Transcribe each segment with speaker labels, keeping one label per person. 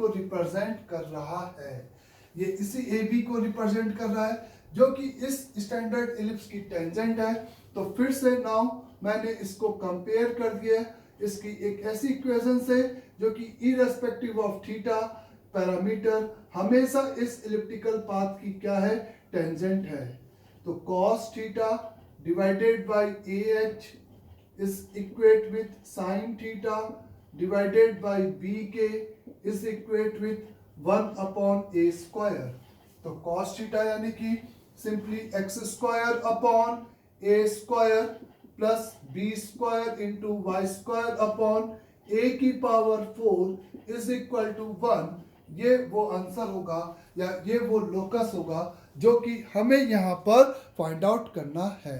Speaker 1: को रिप्रेजेंट कर रहा है, ये इसी ए बी को रिप्रेजेंट कर रहा है जो कि इस स्टैंडर्ड एलिप्स की टेंजेंट है। तो फिर से नाउ मैंने इसको कंपेयर कर दिया इसकी एक ऐसी इक्वेशन से जो कि इररेस्पेक्टिव ऑफ थीटा पैरामीटर हमेशा इस एलिप्टिकल पाथ की क्या है, टेंजेंट है। तो cos theta divided bye AH is equate with sin theta divided by BK is equate with 1 upon A square। तो cos theta यानी कि simply x square upon A square plus B square into Y square upon A की power 4 is equal to 1। ये वो answer होगा या ये वो लोकस होगा जो कि हमें यहाँ पर फाइंड आउट करना है।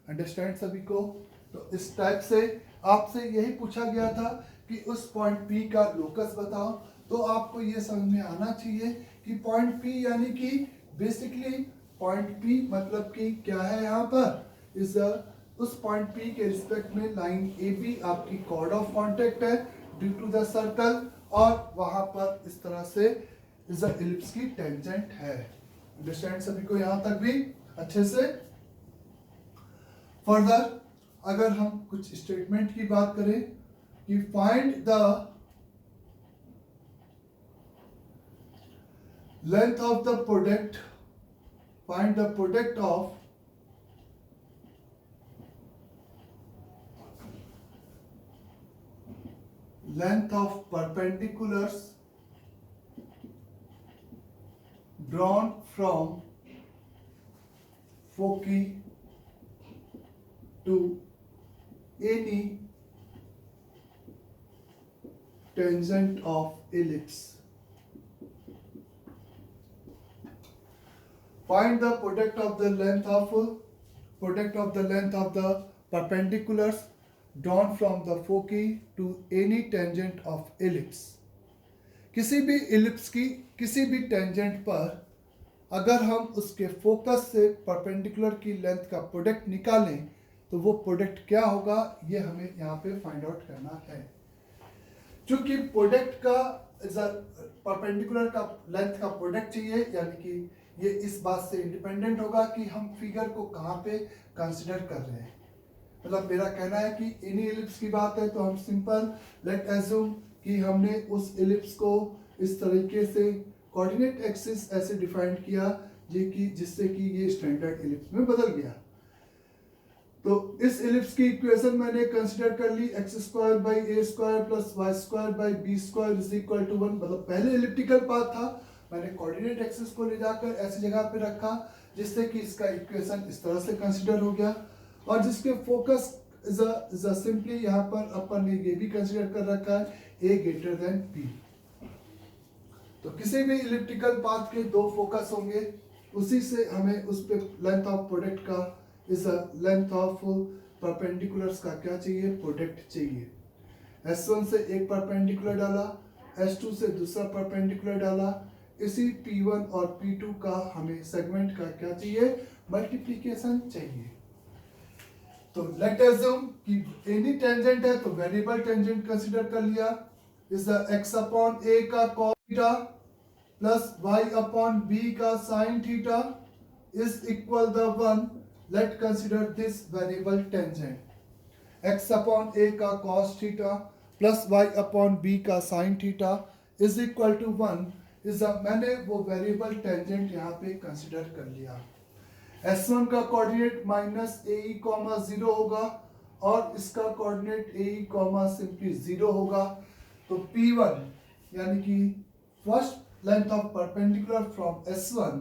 Speaker 1: अंडरस्टैंड सभी को? तो इस टाइप से आपसे यही पूछा गया था कि उस पॉइंट P का लोकस बताओ। तो आपको ये समझ में आना चाहिए कि पॉइंट P यानी कि बेसिकली पॉइंट P मतलब कि क्या है, यहाँ पर इस उस पॉइंट P के रिस्पेक्ट में लाइन AB आपकी कॉर्ड ऑफ कॉन्टेक्ट है ड्यू टू द सर्कल, और वहां पर इस तरह से इस एलिप्स की टेंजेंट है। अंडरस्टैंड सभी को यहां तक भी अच्छे से? फर्दर अगर हम कुछ स्टेटमेंट की बात करें कि find the length of the product, find the product of length of perpendiculars drawn from foci to any tangent of ellipse। Find the product of the length of the perpendiculars drawn from the foci to any tangent of ellipse। किसी भी ellipse की किसी भी tangent पर अगर हम उसके focus से परपेंडिकुलर की लेंथ का प्रोडक्ट निकालें तो वो प्रोडक्ट क्या होगा, ये हमें यहाँ पे फाइंड आउट करना है। चूंकि प्रोडक्ट का परपेंडिकुलर का लेंथ का प्रोडक्ट चाहिए, यानी कि ये इस बात से इंडिपेंडेंट होगा कि हम फिगर को कहाँ पे कंसिडर कर रहे हैं। मतलब मेरा कहना है कि एनी एलिप्स की बात है तो हम सिंपल लेट एज्यूम कि हमने उस एलिप्स को इस तरीके से कोऑर्डिनेट एक्सिस ऐसे डिफाइन किया जिससे कि ये स्टैंडर्ड एलिप्स में बदल गया। तो इस एलिप्स की इक्वेशन मैंने कंसीडर कर ली x square by a square plus y square by b square is equal to 1। मतलब पहले एलिप्टिकल पाथ था, मैंने कोऑर्डिनेट एक्सिस को ले जाकर ऐसी जगह पे रखा जिससे कि इसका इक्वेशन इस तरह से कंसीडर हो गया, और जिसके फोकस सिंपली यहाँ पर अपन ने ये भी कंसीडर कर रखा है a ग्रेटर देन p। तो किसी भी इलिप्टिकल पाथ के दो फोकस होंगे, उसी से हमें उस पे लेंथ ऑफ प्रोडक्ट का इस लेंथ ऑफ परपेंडिकुलर्स का क्या चाहिए, प्रोडक्ट चाहिए। S1 से एक परपेंडिकुलर डाला, S2 से दूसरा परपेंडिकुलर डाला, इसी P1 और P2 का हमें सेगमेंट का क्या चाहिए, मल्टीप्लिकेशन चाहिए। तो लेट अज्यूम कि एनी टेंजेंट है तो वेरिएबल टेंजेंट कंसीडर कर लिया। इस x अपॉन a का cos theta plus y upon b का sin theta is equal the 1। Let consider this variable tangent. x upon a का cos theta plus y upon b का sin theta is equal to 1 is मैंने वो variable tangent यहाँ पे consider कर लिया। S1 का कोऑर्डिनेट माइनस AE कॉमा 0 होगा और इसका कोऑर्डिनेट AE कॉमा सिंपली 0 होगा। तो P1 यानी कि first length of perpendicular from S1,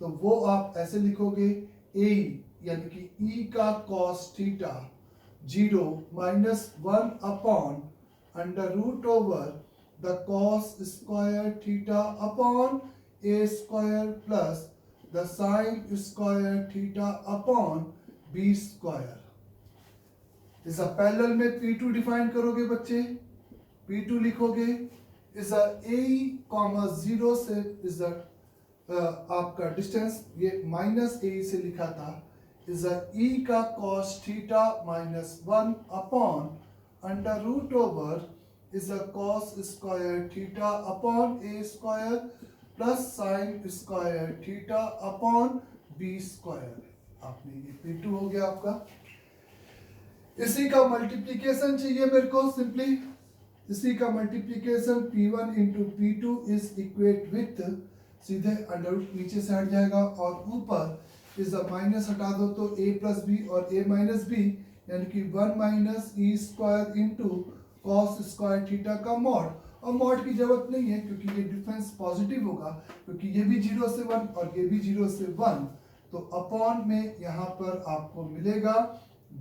Speaker 1: तो वो आप ऐसे लिखोगे AE यानी कि E का cos theta 0 minus 1 upon under root over the cos square theta upon A square plus the sin square theta upon b square। इस पैरेलल में P2 डिफाइन करोगे बच्चे, P2 लिखोगे इस AE कॉमा 0 से इस आपका डिस्टेंस ये माइनस AE से लिखा था, इस E का cos theta minus 1 upon under root over is a cos square theta upon A square plus sine square theta upon B square. आपने ये P2 हो गया आपका। इसी का मल्टीप्लीकेशन चाहिए मेरे को, सिंपली इसी का multiplication P1 into P2 is equate with, सीधे अंडर रूट नीचे से हट जाएगा और ऊपर इज माइनस हटा दो तो a प्लस बी और a माइनस बी, यानी कि 1 minus e square into cos square theta का मॉड। और मॉड की जरूरत नहीं है क्योंकि ये डिफरेंस पॉजिटिव होगा, क्योंकि ये भी 0 से 1 और ये भी 0 से 1, तो अपॉन में यहाँ पर आपको मिलेगा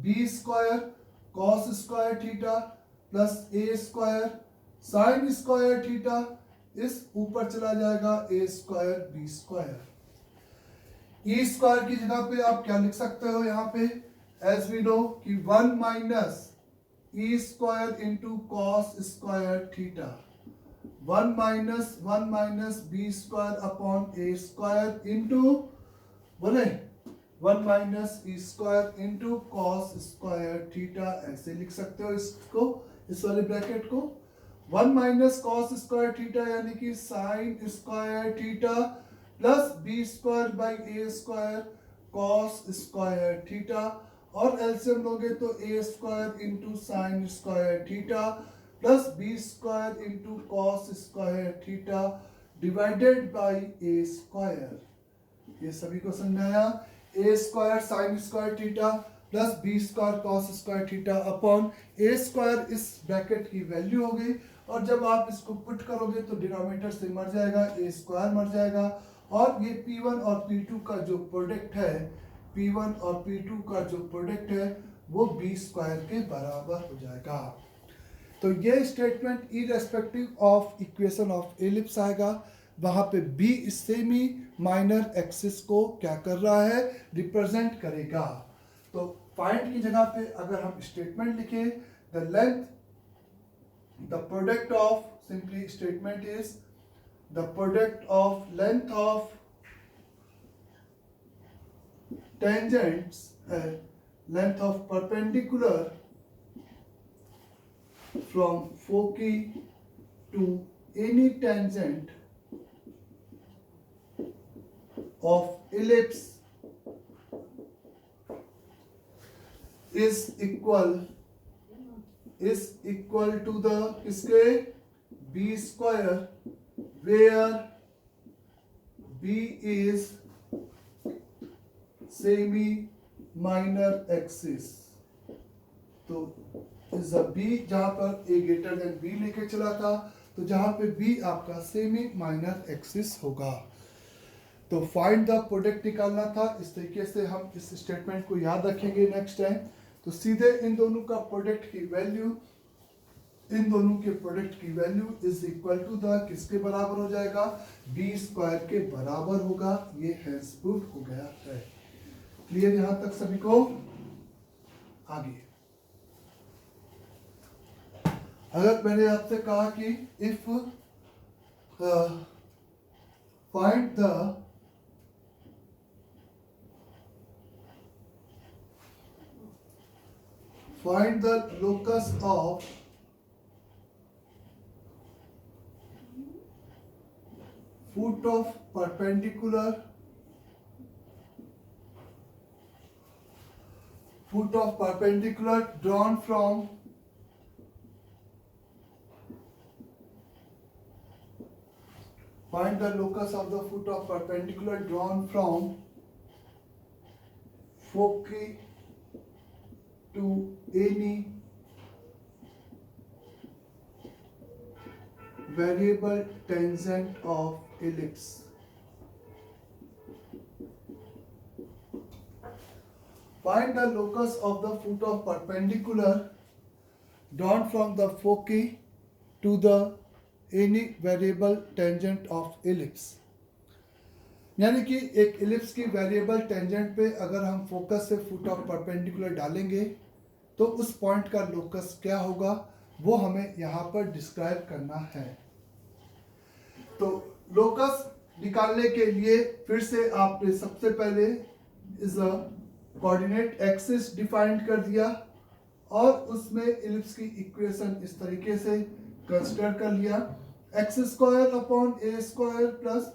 Speaker 1: b square cos square theta plus a square sine square theta, इस ऊपर चला जाएगा a square b square. E square की जगह पे आप क्या लिख सकते हो यहाँ पे, एज वी नो कि 1 minus e square into cos square theta, 1 minus b square upon ए स्क्वायर इंटू बोले 1 minus e square into cos square theta, ऐसे लिख सकते हो इसको, इस वाले ब्रैकेट को। 1 माइनस कॉस स्क्वायर थीटा यानी कि sine square theta plus b square by a square cos square theta, और एलसीएम लोगे तो a square into sine square theta plus b square into cos square theta divided by a square. ये सभी को समझ में आया। A square sine square theta plus b square cos square theta upon A square, इस bracket की value हो गई। और जब आप इसको पुट करोगे तो डिनोमिनेटर से मर जाएगा, ए स्क्वायर मर जाएगा, और ये P1 और P2 का जो प्रोडक्ट है, P1 और P2 का जो प्रोडक्ट है वो B स्क्वायर के बराबर हो जाएगा। तो ये statement irrespective of equation of ellipse आएगा। वहां पे B सेमी माइनर एक्सिस को क्या कर रहा है, रिप्रेजेंट करेगा। तो फाइंड की जगह पे अगर हम स्टेटमेंट लिखे, the length the product of, simply statement is the product of length of tangents, length of perpendicular from foci to any tangent of ellipse is equal to the किसके, b square, where b is semi minor axis. तो is a B, जहां पर ए greater than B लेके चला था, तो जहां पे बी आपका सेमी माइनर एक्सिस होगा। तो फाइंड द प्रोडक्ट निकालना था। इस तरीके से हम इस स्टेटमेंट को याद रखेंगे नेक्स्ट टाइम। तो सीधे इन दोनों का प्रोडक्ट की वैल्यू, इन दोनों के प्रोडक्ट की value is equal to the किसके बराबर हो जाएगा, बी स्क्वायर के बराबर होगा। ये हैज प्रूव्ड हो गया है। क्लियर यहां तक सभी को? आगे अगर मैंने आपसे कहा कि if find the locus of foot of perpendicular drawn from find the locus of the foot of perpendicular drawn from foci to any variable tangent of ellipse. Find the locus of the foot of perpendicular drawn from the foci to the any variable tangent of ellipse. यानी कि एक ellipse की variable tangent पे अगर हम focus से foot of perpendicular डालेंगे तो उस पॉइंट का लोकस क्या होगा वो हमें यहाँ पर डिस्क्राइब करना है। तो लोकस निकालने के लिए फिर से आपने सबसे पहले इस कोऑर्डिनेट एक्सिस डिफाइंड कर दिया और उसमें इलिप्स की इक्वेशन इस तरीके से कंसिडर कर लिया, x square upon A square plus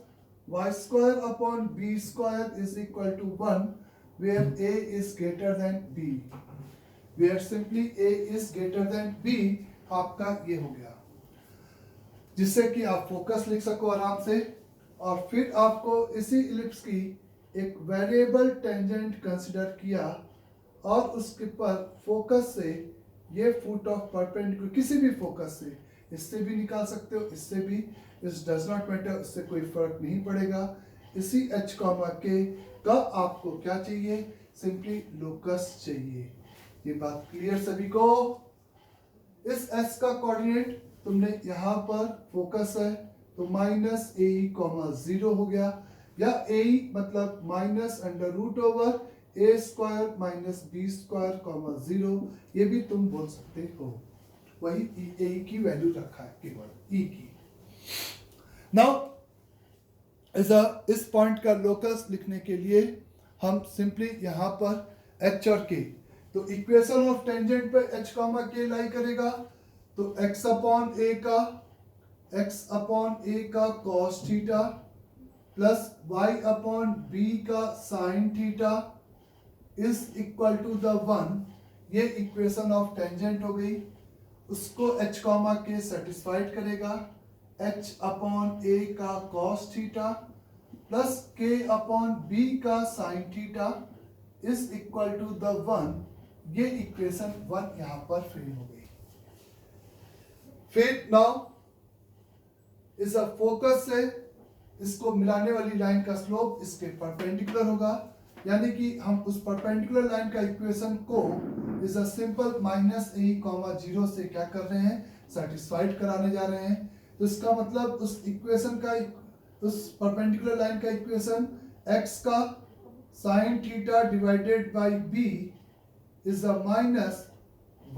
Speaker 1: y square upon B square is equal to 1 where a is greater than b, where simply a is greater than b आपका ये हो गया, जिससे कि आप फोकस लिख सको आराम से। और फिर आपको इसी इलिप्स की एक वेरिएबल टेंजेंट कंसिडर किया और उसके पर फोकस से ये फुट ऑफ परपेंडिकुलर किसी भी फोकस से, इससे भी निकाल सकते हो, इससे भी, इस डज नॉट मैटर, इससे कोई फर्क नहीं पड़ेगा। इसी h कॉमा के का आपको क्या चाहिए, सिंपली लोकस चाहिए। ये बात क्लियर सभी को। इस s का कोऑर्डिनेट तुमने यहाँ पर फोकस है तो माइनस ए कॉमा 0 हो गया, या ए मतलब minus under root over a square minus b square comma 0, ये भी तुम बोल सकते हो। वही ए की वैल्यू रखा है केवल ई की। नाउ इस पॉइंट का लोकस लिखने के लिए हम सिंपली यहाँ पर एच और के, तो इक्वेशन ऑफ टेंजेंट पे एच कॉमा के लाई करेगा, तो एक्स अपॉन ए का cos theta plus y upon b का sine theta is equal to the 1, ये इक्वेशन ऑफ टेंजेंट हो गई। उसको h कॉमा के सेटिस्फाइड करेगा, h अपॉन a का cos theta plus k upon b का sin theta is equal to the 1, ये equation 1 यहां पर फ्रेम हो गई। फिर नाउ इस फोकस से इसको मिलाने वाली लाइन का स्लोप इसके परपेंडिकुलर होगा, यानी कि हम उस परपेंडिकुलर लाइन का इक्वेशन को is a simple minus A comma 0 से क्या कर रहे हैं, सेटिस्फाइड कराने जा रहे हैं। तो इसका मतलब उस इक्वेशन का, उस परपेंडिकुलर लाइन का इक्वेशन x का sine theta divided by b is a minus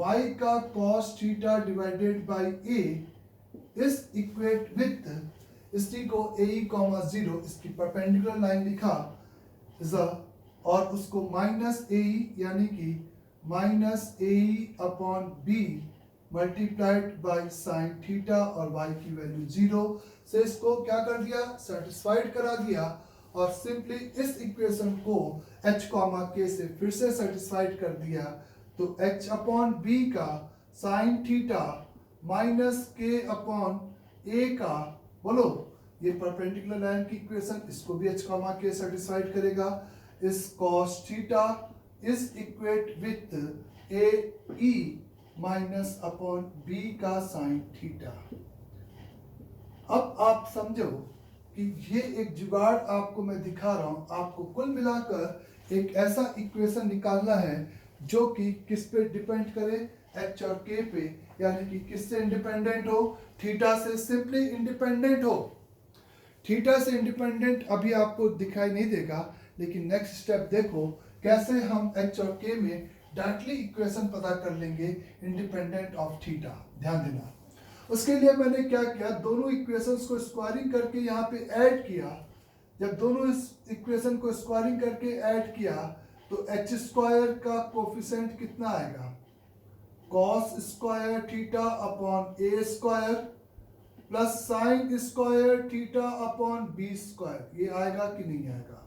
Speaker 1: y का cos theta divided by a is equate with इसी को ए कॉमा 0 इसकी परपेंडिकुलर लाइन लिखा इज अ, और उसको माइनस ए यानी कि minus a upon b multiplied by sine theta और y की वैल्यू 0 से इसको क्या कर दिया, सेटिस्फाइड करा दिया। और सिंपली इस इक्वेशन को h कॉमा के से फिर से सेटिस्फाइड कर दिया, तो h अपॉन b का साइन थीटा माइनस के अपॉन a का, बोलो ये परपेंडिकुलर लाइन की इक्वेशन, इसको भी h कॉमा के सेटिस्फाइड करेगा। इस cos theta is equate with a e minus upon b का साइन थीटा। अब आप समझो कि ये एक जुगाड़ आपको मैं दिखा रहा हूं, आपको कुल मिलाकर एक ऐसा इक्वेशन निकालना है जो कि किस पे डिपेंड करे, एच और के पे, यानी कि किससे इंडिपेंडेंट हो, थीटा से सिंपली इंडिपेंडेंट हो। थीटा से इंडिपेंडेंट अभी आपको दिखाई नहीं देगा, लेकिन नेक्स्ट स्टेप देखो कैसे हम एच और के में डायरेक्टली इक्वेशन पता कर लेंगे इंडिपेंडेंट ऑफ थीटा। ध्यान देना, उसके लिए मैंने क्या किया, दोनों इक्वेशंस को स्क्वायरिंग करके यहाँ पे ऐड किया। जब दोनों इस इक्वेशन को स्क्वायरिंग करके ऐड किया तो एच स्क्वायर का कोफिशिएंट कितना आएगा, कॉस स्क्वायर थीटा अपॉन ए square plus sine square theta upon B square, ये आएगा कि नहीं आएगा,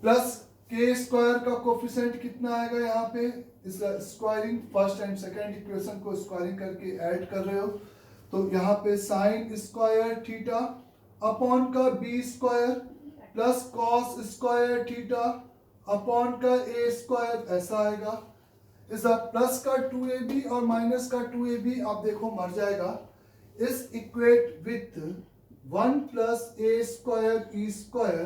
Speaker 1: प्लस के स्क्वायर का कोफिशिएंट कितना आएगा, यहाँ पे इस squaring first and second equation को स्क्वायरिंग करके ऐड कर रहे हो, तो यहाँ पे साइन स्क्वायर थीटा अपॉन का b square plus cos square theta upon का ए स्क्वायर, ऐसा आएगा। इस प्लस का 2ab और माइनस का 2ab आप देखो मर जाएगा, इस equate with 1 plus a square e square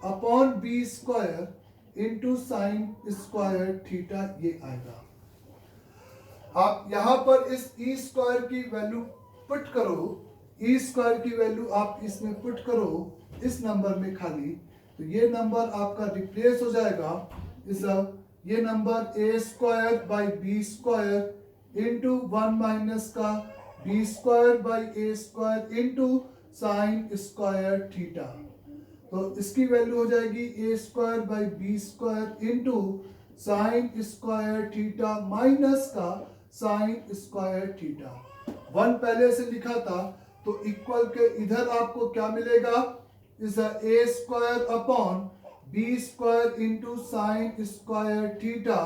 Speaker 1: upon B square into sine square theta, ये आएगा। आप यहां पर इस ई स्क्वायर की वैल्यू पुट करो, ई स्क्वायर की वैल्यू आप इसमें पुट करो इस नंबर में खाली, तो ये नंबर आपका रिप्लेस हो जाएगा इस, ये number a square by b square into 1 minus का b square by a square into sine square theta, तो इसकी वैल्यू हो जाएगी a square by b square into sine square theta minus का साइन स्क्वायर थीटा। 1 पहले से लिखा था, तो इक्वल के इधर आपको क्या मिलेगा, is a square upon b square into sine square theta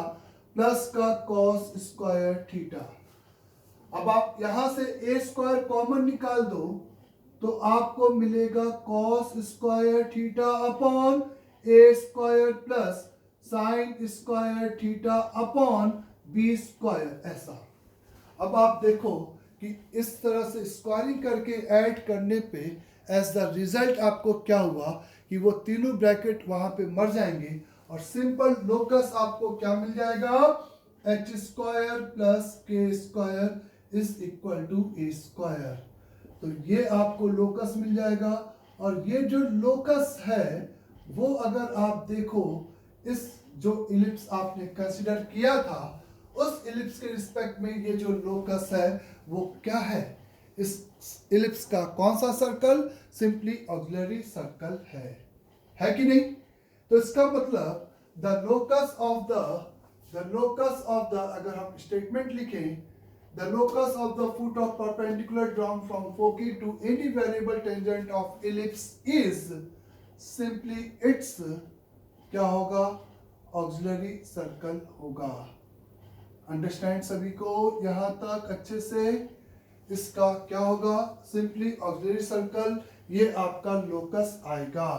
Speaker 1: plus का कॉस स्क्वायर थीटा। अब आप यहां से a स्क्वायर कॉमन निकाल दो तो आपको मिलेगा cos square theta upon a square plus sine square theta upon b square, ऐसा। अब आप देखो कि इस तरह से स्क्वायरिंग करके ऐड करने पे एज द रिजल्ट आपको क्या हुआ कि वो तीनों ब्रैकेट वहां पे मर जाएंगे और सिंपल लोकस आपको क्या मिल जाएगा, h square plus k square is equal to a square. तो ये आपको लोकस मिल जाएगा। और ये जो लोकस है वो अगर आप देखो, इस जो इलिप्स आपने कंसिडर किया था उस इलिप्स के रिस्पेक्ट में ये जो लोकस है वो क्या है, इस इलिप्स का कौन सा सर्कल, सिंपली ऑक्सिलरी सर्कल है कि नहीं। तो इसका मतलब द लोकस ऑफ द अगर हम स्टेटमेंट लिखें, the locus of the foot of perpendicular drawn from foci to any variable tangent of ellipse is simply its क्या होगा, auxiliary circle होगा। अंडरस्टैंड सभी को यहां तक अच्छे से, इसका क्या होगा, सिंपली auxiliary circle, ये आपका लोकस आएगा।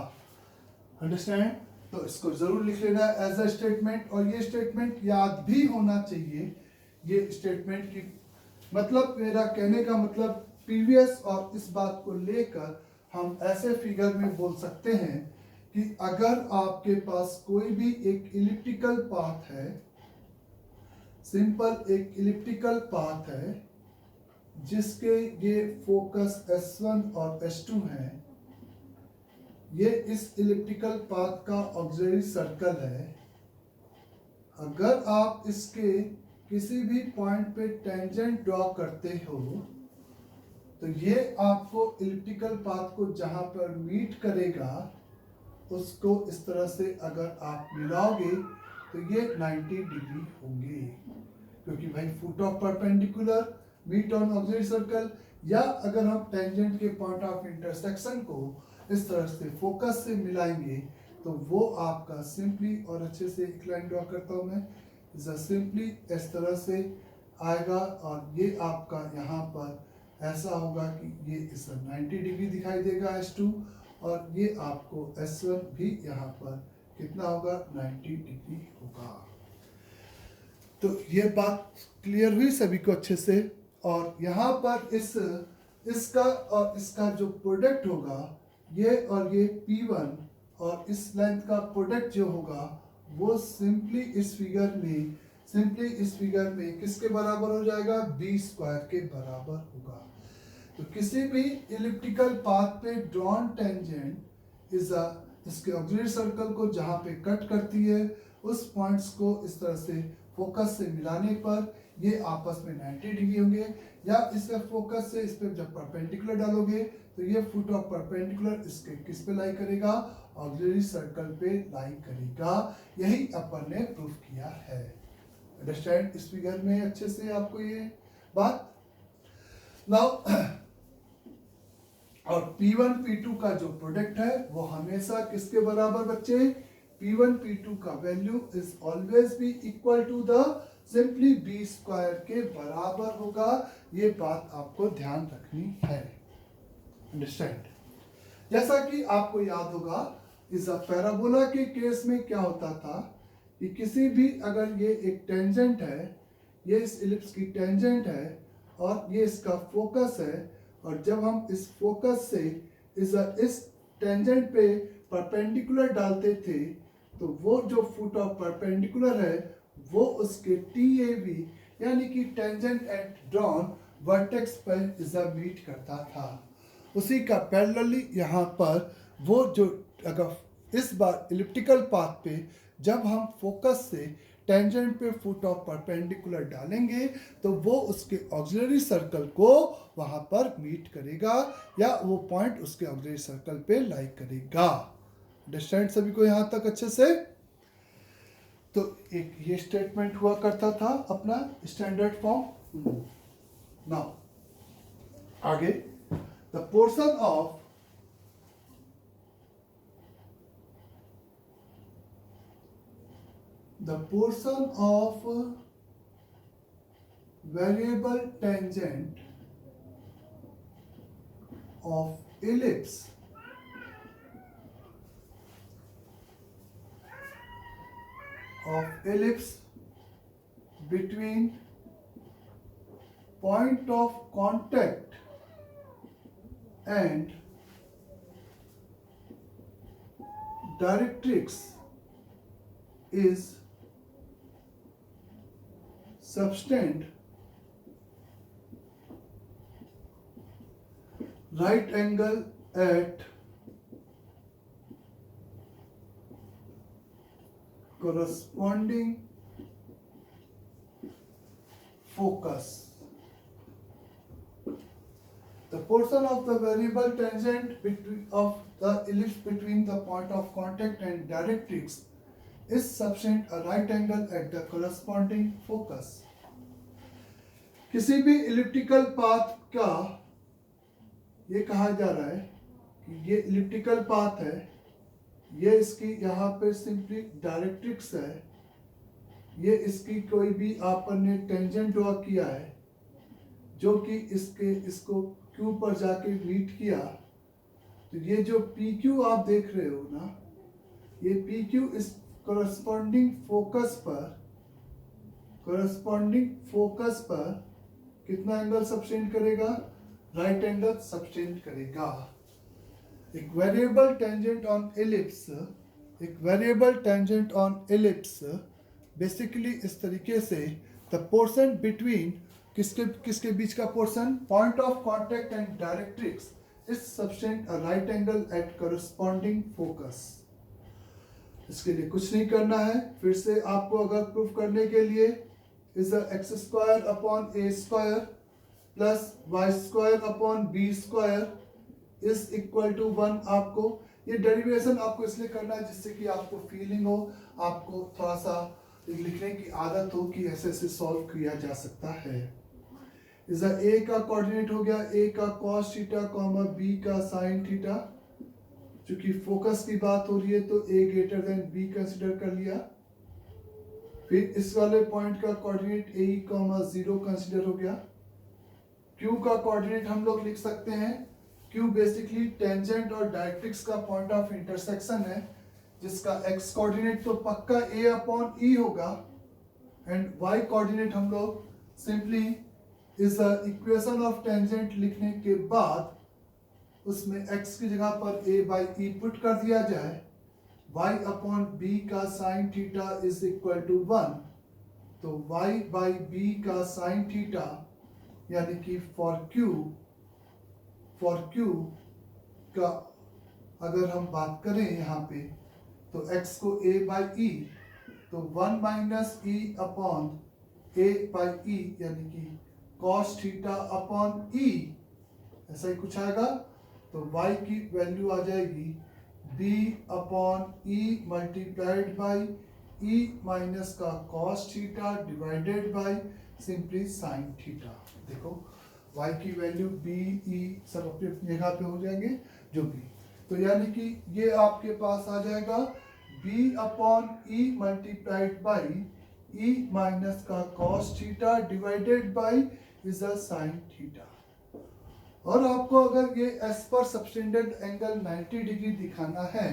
Speaker 1: अंडरस्टैंड, तो इसको जरूर लिख लेना एज अ स्टेटमेंट। और ये स्टेटमेंट याद भी होना चाहिए। ये स्टेटमेंट की मतलब, मेरा कहने का मतलब प्रीवियस और इस बात को लेकर हम ऐसे फिगर में बोल सकते हैं कि अगर आपके पास कोई भी एक इलिप्टिकल पाथ है, सिंपल एक इलिप्टिकल पाथ है जिसके ये फोकस S1 और S2 हैं, ये इस इलिप्टिकल पाथ का ऑक्सिलरी सर्कल है। अगर आप इसके किसी भी पॉइंट पे टेंजेंट ड्रॉ करते हो तो ये आपको इलिप्टिकल पाथ को जहां पर मीट करेगा उसको इस तरह से अगर आप मिलाओगे तो ये 90 डिग्री होंगे, क्योंकि भाई foot of perpendicular meet on auxiliary circle, या अगर हम टेंजेंट के पॉइंट ऑफ इंटरसेक्शन को इस तरह से फोकस से मिलाएंगे तो वो आपका सिंपली, और अच्छे से एक लाइन ड्रॉ करता हूं मैं, सिंपली इस तरह से आएगा। और ये आपका यहाँ पर ऐसा होगा कि ये इस 90 डिग्री दिखाई देगा S2, और ये आपको S1 भी यहाँ पर कितना होगा, 90 डिग्री होगा। तो ये बात क्लियर हुई सभी को अच्छे से। और यहाँ पर इसका और इसका जो प्रोडक्ट होगा, ये और ये P1 और इस लेंथ का प्रोडक्ट जो होगा वो सिंपली इस फिगर में किसके बराबर हो जाएगा, b स्क्वायर के बराबर होगा। तो किसी भी इलिप्टिकल पाथ पे ड्रॉन टेंजेंट इसके ऑक्सिलरी सर्कल को जहां पे कट करती है उस पॉइंट्स को इस तरह से फोकस से मिलाने पर ये आपस में 90 डिग्री होंगे, या इसके फोकस से इस पे जब परपेंडिकुलर डालोगे तो ये फुट ऑफ परपेंडिकुलर इसके किस पे लाई करेगा, ऑक्सिलरी सर्कल पे लाई करेगा। यही अपन ने प्रूफ किया है। अंडरस्टैंड इस फिगर में अच्छे से आपको ये बात। नाउ और P1 P2 का जो प्रोडक्ट है वो हमेशा किसके बराबर बच्चे, P1 P2 का value is always be equal to the simply b square के बराबर होगा। ये बात आपको ध्यान रखनी है। अंडरस्टैंड, जैसा कि आपको याद होगा इस पैराबोला के केस में क्या होता था कि किसी भी, अगर ये एक टेंजेंट है, ये इस इलिप्स की टेंजेंट है और ये इसका फोकस है, और जब हम इस फोकस से इस टेंजेंट पे परपेंडिकुलर डालते थे तो वो जो फुट ऑफ परपेंडिकुलर है वो उसके TAV यानी कि टेंजेंट एट ड्रॉन वर्टेक्स पर मीट करता था। उसी का पैरेलली यहाँ पर वो जो, अगर इस बार इलिप्टिकल पाथ पे जब हम फोकस से टेंजेंट पे फुट ऑफ परपेंडिकुलर डालेंगे तो वो उसके ऑक्सिलरी सर्कल को वहां पर मीट करेगा, या वो पॉइंट उसके ऑक्सिलरी सर्कल पे लाई करेगा। अंडरस्टैंड सभी को यहाँ तक अच्छे से। तो एक ये स्टेटमेंट हुआ करता था अपना स्टैंडर्ड फॉर्म। नाउ आगे the portion of variable tangent of ellipse between point of contact and directrix is subtend right angle at corresponding focus. The portion of the variable tangent of the ellipse between the point of contact and directrix is subtend a right angle at the corresponding focus. किसी भी elliptical path का ये कहा जा रहा है कि ये इलिप्टिकल पाथ है, ये इसकी यहाँ पे सिंपली डायरेक्ट्रिक्स है, ये इसकी कोई भी आपने टेंजेंट ड्रॉ किया है जो कि इसको Q पर जाके मीट किया, तो ये जो PQ आप देख रहे हो ना, ये PQ इस corresponding focus पर कितना एंगल सबटेंड करेगा? राइट एंगल सबटेंड करेगा। एक variable tangent on ellipse basically इस तरीके से द पोर्शन बिटवीन किसके बीच का portion? Point of contact and directrix is subtend a right angle at corresponding focus. इसके लिए कुछ नहीं करना है, फिर से आपको अगर प्रूफ करने के लिए is x square upon A square plus y square upon B square is equal to 1, आपको ये डेरिवेशन आपको इसलिए करना है जिससे कि आपको फीलिंग हो, आपको थोड़ा सा लिखने की आदत हो कि ऐसे ऐसे सॉल्व किया जा सकता है। इस ए का कोऑर्डिनेट हो गया ए का cos थीटा कॉमा बी का sin थीटा, चूंकि फोकस की बात हो रही है तो ए ग्रेटर देन बी कंसिडर कर लिया। फिर इस वाले पॉइंट का कोऑर्डिनेट ए कॉमा 0 कंसिडर हो गया। क्यू का कोऑर्डिनेट हम लोग लिख सकते हैं, क्यू बेसिकली टेंजेंट और डायरेक्ट्रिक्स का पॉइंट ऑफ इंटरसेक्शन है, जिसका एक्स कोऑर्डिनेट तो पक्का ए अपॉन ई होगा एंड वाई कोऑर्डिनेट हम लोग सिंपली इस इक्वेशन ऑफ टेंजेंट लिखने के बाद उसमें x की जगह पर a बाई ई पुट कर दिया जाए, y अपॉन b का sine theta is equal to 1, तो y बाई b का साइन थीटा यानी कि फॉर q का अगर हम बात करें यहाँ पे तो x को a बाई e, तो 1 minus e upon a by e यानी कि cos थीटा अपॉन e, ऐसा ही कुछ आएगा। तो y की वैल्यू आ जाएगी b upon e multiplied by e minus का cos theta divided by simply sin theta. देखो y की वैल्यू b e सब अपनी जगह पे हो जाएंगे जो भी, तो यानी कि ये आपके पास आ जाएगा b upon e multiplied by e minus का cos theta divided by is a sin theta. और आपको अगर ये एस पर सबटेंडेड एंगल 90 डिग्री दिखाना है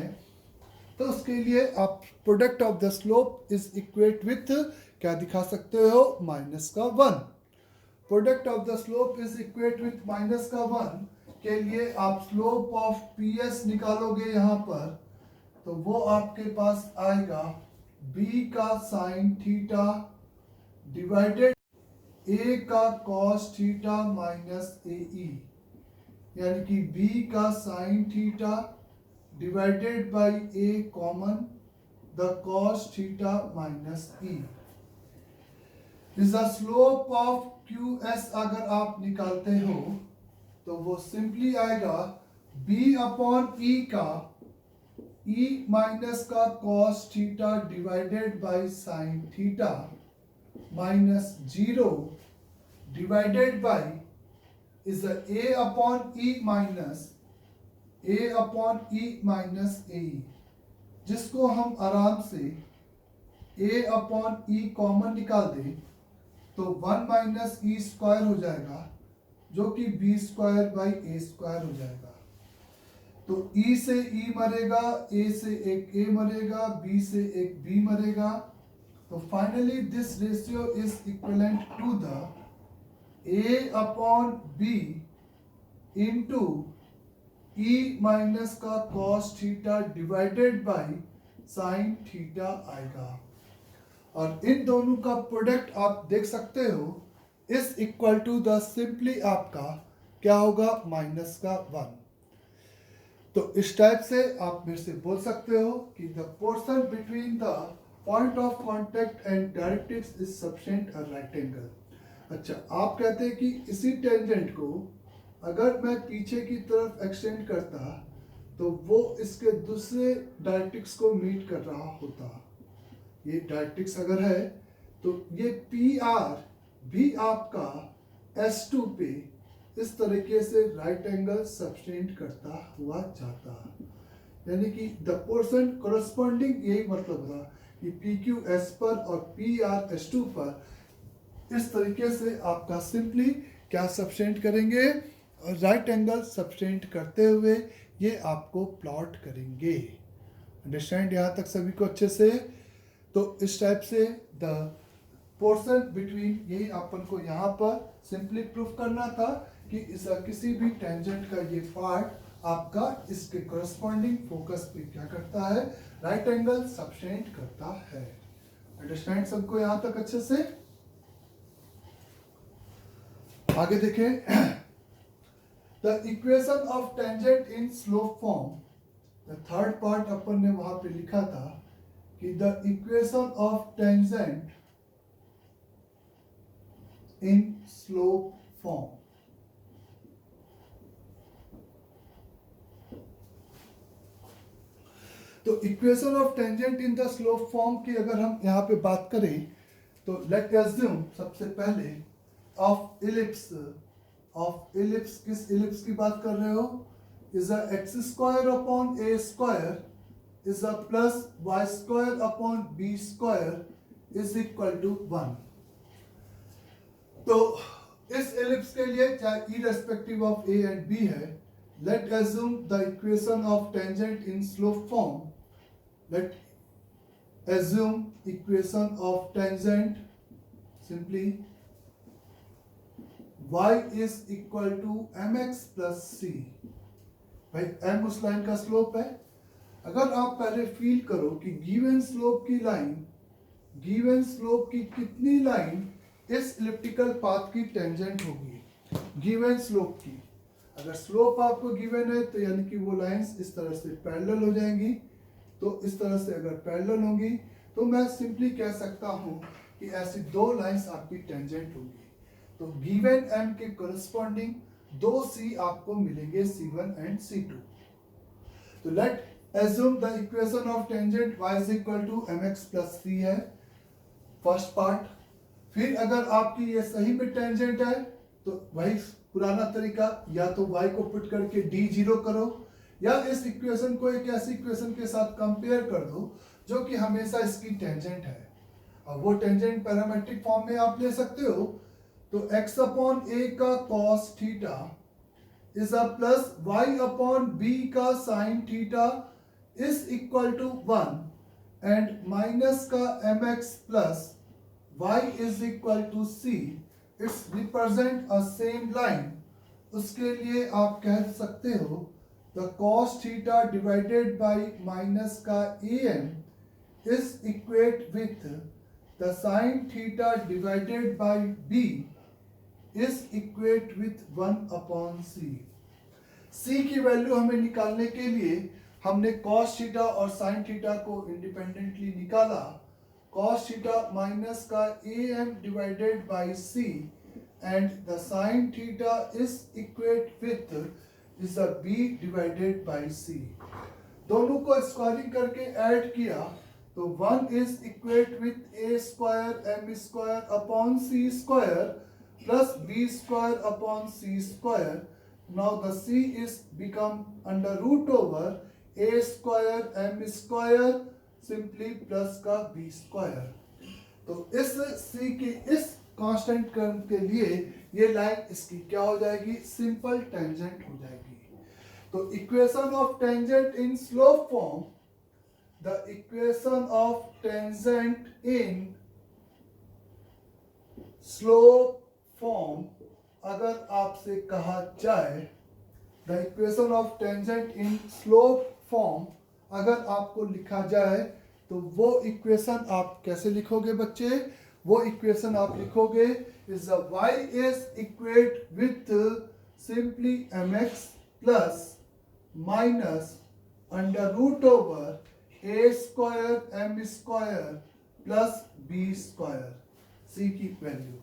Speaker 1: तो उसके लिए आप product of the slope is equate with क्या दिखा सकते हो? माइनस का 1। Product of the slope is equate with minus का 1 के लिए आप स्लोप ऑफ पी एस निकालोगे यहाँ पर, तो वो आपके पास आएगा b का साइन थीटा डिवाइडेड a का cos थीटा माइनस ए ई, यानी कि b का sine theta divided by a common the cos theta minus e is the slope of QS। अगर आप निकालते हो तो वो सिंपली आएगा b अपॉन e का e माइनस का cos theta divided by sine theta minus 0 divided by is a upon e minus AE, जिसको हम आराम से A अपॉन E कॉमन निकाल दें तो 1 माइनस ई स्क्वायर हो जाएगा, जो कि b square by a square हो जाएगा। तो E से E मरेगा, A से एक A मरेगा, B से एक B मरेगा। तो finally this ratio is equivalent to the A upon B into E minus का cos theta divided by sine theta आएगा। और इन दोनों का प्रोडक्ट आप देख सकते हो is equal to the simply आपका क्या होगा, माइनस का 1। तो इस टाइप से आप मेरे से बोल सकते हो कि the portion between the point of contact and directrix is sufficient a right angle. अच्छा, आप कहते हैं कि इसी टेंजेंट को अगर मैं पीछे की तरफ एक्सटेंड करता तो वो इसके दूसरे डायरेक्ट्रिक्स को मीट कर रहा होता। ये डायरेक्ट्रिक्स अगर है तो ये पी आर भी आपका S2 पे इस तरीके से राइट एंगल सब्सटेंड करता हुआ जाता, यानी कि द पोर्शन कोरस्पॉन्डिंग, यही मतलब था कि PQ S पर और PR S2 पर इस तरीके से आपका सिंपली क्या सब्सटेंड करेंगे, राइट एंगल सब्सटेंड करते हुए ये आपको प्लॉट करेंगे। अंडरस्टैंड यहाँ तक सभी को अच्छे से? तो इस टाइप से द पोर्शन बिटवीन, यही अपन को यहाँ पर सिंपली प्रूफ करना था कि इस किसी भी टेंजेंट का ये पार्ट आपका इसके करस्पॉन्डिंग फोकस पे क्या करता है, राइट एंगल सब्सटेंड करता है। अंडरस्टैंड सबको यहाँ तक अच्छे से? आगे देखें, the equation of tangent in slope form, the third part अपन ने वहां पे लिखा था कि the equation of tangent in slope form. तो equation of tangent in the slope form की अगर हम यहाँ पे बात करें तो लेट अज्यूम सबसे पहले ऑफ इलिप्स, किस इलिप्स की बात कर रहे हो, is a x square upon A square is a plus y square upon B square is equal to 1। तो इस एलिप्स के लिए चाहे irrespective of a and b है, let assume the equation of tangent in slope form, let assume equation of tangent simply y is equal to mx plus c। भाई m उस line का slope है। अगर आप पहले फील करो कि गिवन स्लोप की लाइन, गिवन स्लोप की कितनी लाइन इस इलिप्टिकल पाथ की टेंजेंट होगी, गिवन स्लोप की। अगर स्लोप आपको गिवन है तो यानी कि वो लाइंस इस तरह से पैरेलल हो जाएंगी। तो इस तरह से अगर पैरेलल होंगी तो मैं सिंपली कह सकता हूं कि ऐसी दो लाइंस आपकी टेंजेंट होगी। तो गिवन m के करस्पॉन्डिंग दो C आपको मिलेंगे, C1 एंड C2। तो let assume the equation of tangent y is equal to mx plus c है, फर्स्ट पार्ट। फिर अगर आपकी ये सही में टेंजेंट है तो वही पुराना तरीका, या तो y को पुट करके d0 करो, या इस इक्वेशन को एक ऐसी इक्वेशन के साथ कंपेयर कर दो जो कि हमेशा इसकी टेंजेंट है। और वो टेंजेंट पैरामेट्रिक फॉर्म में आप ले सकते हो। तो x अपॉन a का cos theta is a plus y upon b का sine theta is equal to 1 and minus का mx plus y is equal to c। It's represent a same line. उसके लिए आप कह सकते हो the cos theta divided by minus का am is equate with the sine theta divided by b is equate with 1 upon c। c की वैल्यू हमें निकालने के लिए हमने cos थीटा और sin थीटा को इंडिपेंडेंटली निकाला। cos थीटा माइनस का am divided by c and the sin theta is equate with is a b divided by c। दोनों को स्क्वायरिंग करके ऐड किया तो 1 is equate with a square m square upon c square plus b square upon c square. Now the c is become under root over a square m square simply plus का b square. तो इस c की इस constant term के लिए ये line इसकी क्या हो जाएगी, सिंपल टेंजेंट हो जाएगी. तो equation of tangent in slope form, the equation of tangent in slope form, अगर आपसे कहा जाए the equation of tangent in slope form, अगर आपको लिखा जाए तो वो इक्वेशन आप कैसे लिखोगे बच्चे, वो इक्वेशन आप लिखोगे is the y is equate with simply mx plus minus under root over a square m square plus b square, c की वैल्यू.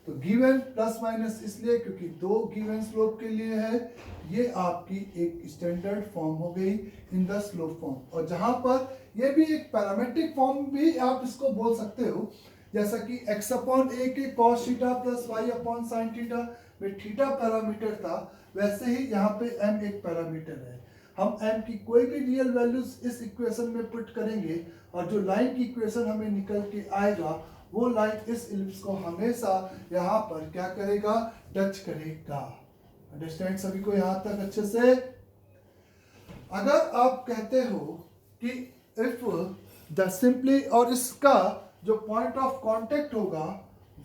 Speaker 1: तो गिवन प्लस माइनस इसलिए क्योंकि दो गिवन स्लोप के लिए है. ये आपकी एक स्टैंडर्ड फॉर्म हो गई इन द स्लोप फॉर्म. और जहां पर ये भी एक पैरामेट्रिक फॉर्म भी आप इसको बोल सकते हो, जैसा कि x अपॉन a के cos theta plus y upon sine theta में थीटा पैरामीटर था, वैसे ही यहाँ पे m एक पैरामीटर है. हम m की कोई भी रियल वैल्यूज इस इक्वेशन में पुट करेंगे और जो लाइन की इक्वेशन हमें निकल के आएगा वो लाइन इस इलिप्स को हमेशा यहाँ पर क्या करेगा, टच करेगा. अंडरस्टैंड सभी को यहाँ तक अच्छे से. अगर आप कहते हो कि इफ द सिंपली, और इसका जो पॉइंट ऑफ कांटेक्ट होगा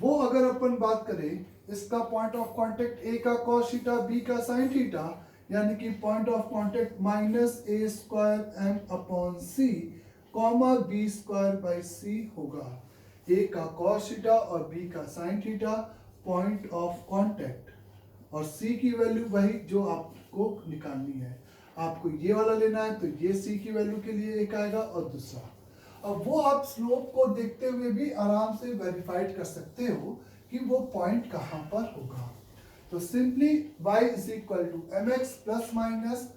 Speaker 1: वो अगर अपन बात करें, इसका पॉइंट ऑफ कांटेक्ट a का cos थीटा b का sin थीटा, यानी कि point of contact minus a square m upon c comma b square by c होगा. a का cos थीटा और b का sin theta point of contact, और c की वैल्यू वही जो आपको निकालनी है. आपको ये वाला लेना है तो ये c की वैल्यू के लिए एक आएगा और दूसरा. अब वो आप स्लोप को देखते हुए भी आराम से वेरीफाइड कर सकते हो कि वो पॉइंट कहाँ पर होगा. तो simply y is equal to mx plus minus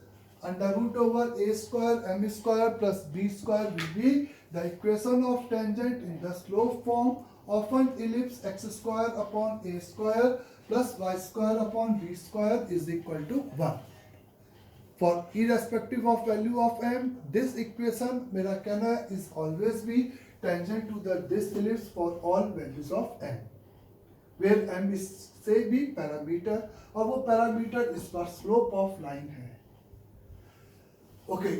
Speaker 1: under root over a square m square plus b square will be the equation of tangent in the slope form of an ellipse x square upon a square plus y square upon b square is equal to 1. For irrespective of value of m, this equation मेरा कहना है is always be tangent to the this ellipse for all values of m, where m is से भी parameter और वो parameter इस बार slope of line है. Okay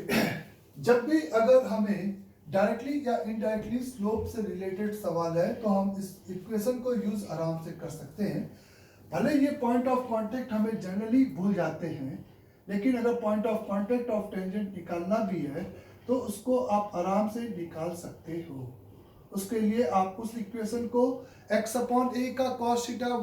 Speaker 1: जब भी अगर हमें डायरेक्टली या इनडायरेक्टली स्लोप से रिलेटेड सवाल है तो हम इस इक्वेशन को यूज आराम से कर सकते हैं. भले ये पॉइंट ऑफ कांटेक्ट हमें जनरली भूल जाते हैं, लेकिन अगर point of contact of tangent निकालना भी है तो उसको आप आराम से निकाल सकते हो. उसके लिए आप उस इक्वेशन को x अपॉन a का cos थीटा